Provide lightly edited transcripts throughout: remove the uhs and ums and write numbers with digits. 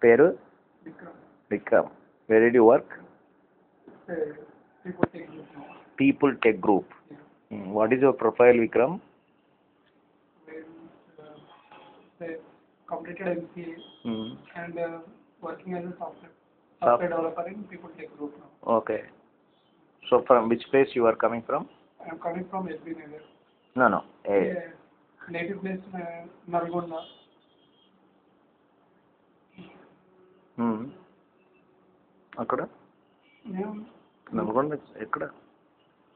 పేరు Vikram. Vikram. Where did you work? People take group now. People tech group. Yeah. What is your profile Vikram? When they completed MCA and working as a software developer in People Tech Group now. Okay. So from which place you are coming from? I'm coming from SB Nagar. No. Native place Nalgonda. అక్కడ Yeah. Nalgonda ఎక్కడ?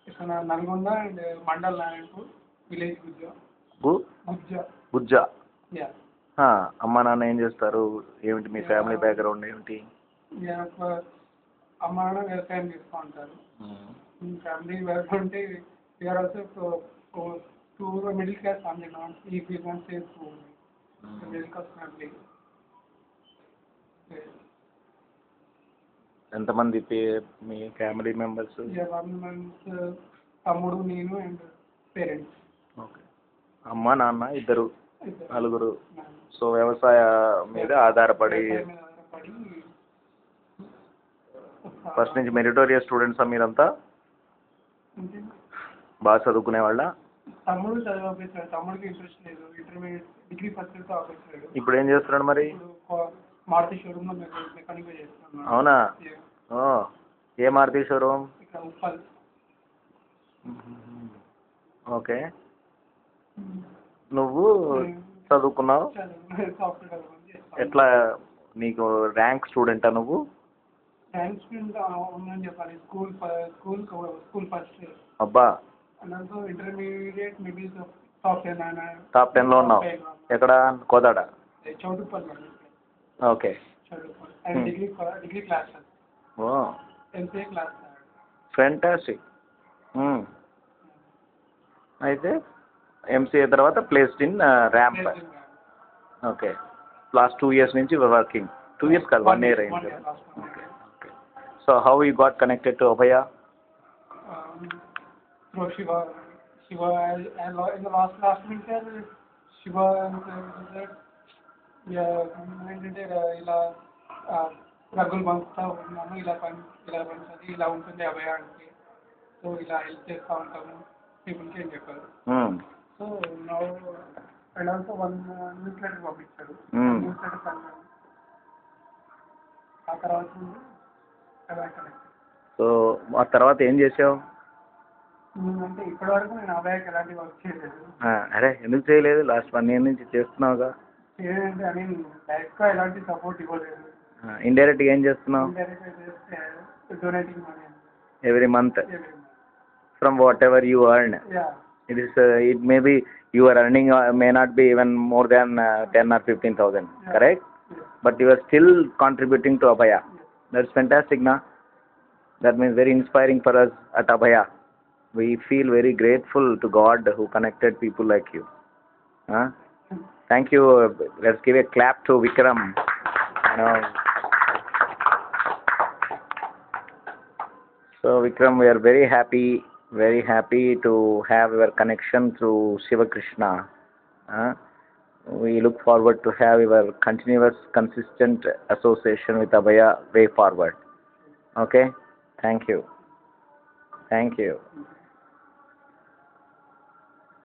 ఇక్కడ Nalgonda and mandal Narayanpur village Gujja. Gujja. Gujja. Yeah. అమ్మ నాన్న ఏం చేస్తారు? ఏమిటి మీ family background ఏమిటి? అమ్మ నాన్న వ్యవసాయం చేస్తూ ఉంటారు. ఫ్యామిలీ బ్యాక్గ్రౌండ్ అంటే we are also too middle class family not ఈ బిజినెస్ చేస్తూ మిడిల్ క్లాస్ ఫ్యామిలీ. ఎంతమంది మీ ఫ్యామిలీ మెంబర్స్? తమ్ముడు, నేను అండ్ పేరెంట్స్. ఓకే. అమ్మ నాన్న ఇద్దరు, నలుగురు. సో వ్యవసాయ మీద ఆధారపడి ఫస్ట్ నుంచి మెరిటోరియస్ స్టూడెంట్సా మీరంతా? బాగా చదువుకునే వాళ్ళ? తమ్ముడు చదివాడు, తమ్ముడికి ఇంట్రెస్ట్ లేదు, ఇంటర్మీడియట్ డిగ్రీ ఫస్ట్ ఇయర్ ఆపేసాడు. ఇప్పుడు ఏం చేస్తున్నాడు మరి? మారుతి షోరూమ్ లో మెకానిక్ చేస్తున్నాడు. అవునా? ఏ మారుతి షోరూమ్? ఇక్కడ ఉప్పల్. ఓకే. నువ్వు చదువుకున్నావు? ఎట్లా నీకు ర్యాంక్ స్టూడెంటా నువ్వు? ర్యాంక్ స్టూడెంట్ ఉందని చెప్పాలి. School first. అబ్బా. దాంతో ఇంటర్మీడియట్ మిడిల్ టాప్ 10 లో ఉన్నావు. ఎక్కడ? Kodad. Choutuppal. Okay. Choutuppal. And degree class. ఓ. MCA class. ఫెంటాస్టిక్. అయితే ఎంసీఏ తర్వాత placed in Ramp. Okay. Last 2 years నుంచి వర్కింగ్. 2 years కాదు, 1 year అయింది. Okay. Okay. So how you got connected to Abhaya? Through Shiva, and in the last winter, Shiva said, ఏంటంటే ఇలా రగ్గులు పంపుతా ఉన్నాము, ఇలా పంచుతుంది, ఇలా ఉంటుంది అభయ అంటే. సో ఇలా హెల్ప్ చేస్తూ ఉంటాము పీపుల్కి అని చెప్పారు. So now and also 1 news letter పంపించారు. న్యూస్ లెటర్ ఆ తర్వాత అభయ కనెక్ట్. సో ఆ తర్వాత ఏం చేసావు? అంటే ఇప్పటివరకు నేను అభయకి ఎలాంటి వర్క్ చేయలేదు. అరే ఎందుకు చేయలేదు? లాస్ట్ 1 year నుంచి చేస్తున్నావుగా. చేయాలంటే ఐ మీన్ డైరెక్ట్గా ఎలాంటి సపోర్ట్ ఇవ్వలేదు. ఇండైరెక్ట్గా ఏం చేస్తున్నావు? ఇండైరెక్ట్గా చేస్తే donating money every month from what ever you earn. It may be you are earning may not be even more than 10 or 15,000, correct? But you are still contributing to Abhaya. That's fantastic, na? That means very inspiring for us at Abhaya. We feel very grateful to God who connected people like you. Thank you. Let's give a clap to Vikram. So Vikram, we are very happy to have your connection through Shiva Krishna. We look forward to have your continuous, consistent association with Abhaya way forward. Okay? Thank you.